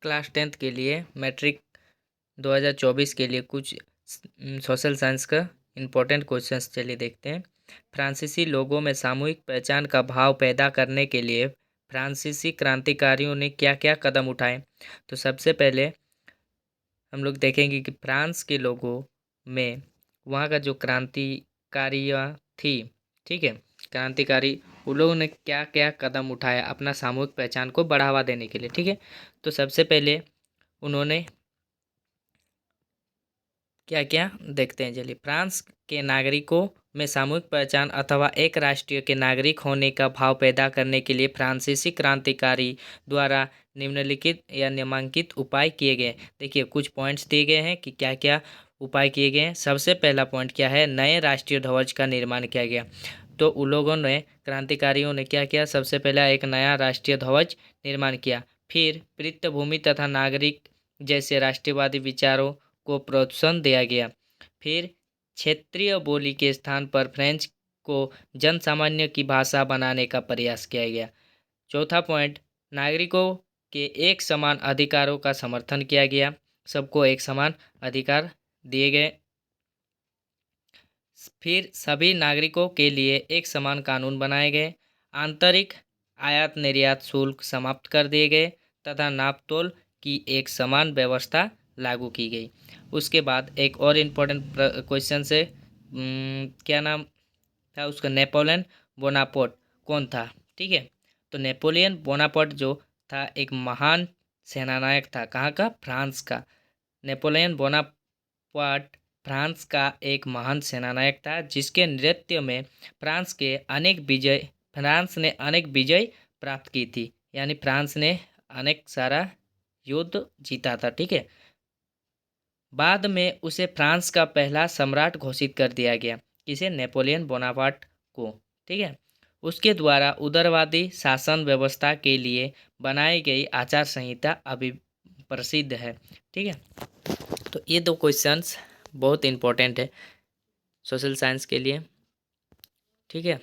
Class 10th के लिए matric 2024 के लिए कुछ सोशल साइंस का इम्पोर्टेंट क्वेश्चंस चलिए देखते हैं। फ्रांसीसी लोगों में सामूहिक पहचान का भाव पैदा करने के लिए फ्रांसीसी क्रांतिकारियों ने क्या क्या कदम उठाए। तो सबसे पहले हम लोग देखेंगे कि फ्रांस के लोगों में वहाँ का जो क्रांतिकारियाँ थी, ठीक है, क्रांतिकारी, उन लोगों ने क्या क्या कदम उठाया अपना सामूहिक पहचान को बढ़ावा देने के लिए, ठीक है। तो सबसे पहले उन्होंने क्या क्या देखते हैं चलिए। फ्रांस के नागरिकों में सामूहिक पहचान अथवा एक राष्ट्रीय के नागरिक होने का भाव पैदा करने के लिए फ्रांसीसी क्रांतिकारी द्वारा निम्नलिखित या नामांकित उपाय किए गए। देखिए कुछ पॉइंट्स दिए गए हैं कि क्या क्या उपाय किए गए हैं। सबसे पहला पॉइंट क्या है, नए राष्ट्रीय ध्वज का निर्माण किया गया। तो उन लोगों ने, क्रांतिकारियों ने क्या किया, सबसे पहला एक नया राष्ट्रीय ध्वज निर्माण किया। फिर पृष्ठभूमि तथा नागरिक जैसे राष्ट्रवादी विचारों को प्रोत्साहन दिया गया। फिर क्षेत्रीय बोली के स्थान पर फ्रेंच को जन सामान्य की भाषा बनाने का प्रयास किया गया। चौथा पॉइंट, नागरिकों के एक समान अधिकारों का समर्थन किया गया। सबको एक समान अधिकार दिए गए। फिर सभी नागरिकों के लिए एक समान कानून बनाए गए। आंतरिक आयात निर्यात शुल्क समाप्त कर दिए गए तथा नापतोल की एक समान व्यवस्था लागू की गई। उसके बाद एक और इम्पोर्टेंट क्वेश्चन से, क्या नाम था उसका, नेपोलियन बोनापार्ट कौन था, ठीक है। तो नेपोलियन बोनापार्ट जो था एक महान सेनानायक था। कहाँ का, फ्रांस का। नेपोलियन बोनापार्ट फ्रांस का एक महान सेनानायक था जिसके नेतृत्व में फ्रांस ने अनेक विजय प्राप्त की थी। यानी फ्रांस ने अनेक सारा युद्ध जीता था, ठीक है। बाद में उसे फ्रांस का पहला सम्राट घोषित कर दिया गया। किसे, नेपोलियन बोनापार्ट को, ठीक है। उसके द्वारा उदारवादी शासन व्यवस्था के लिए बनाई गई आचार संहिता अभी प्रसिद्ध है, ठीक है। तो ये दो क्वेश्चंस बहुत इम्पोर्टेंट है सोशल साइंस के लिए, ठीक है।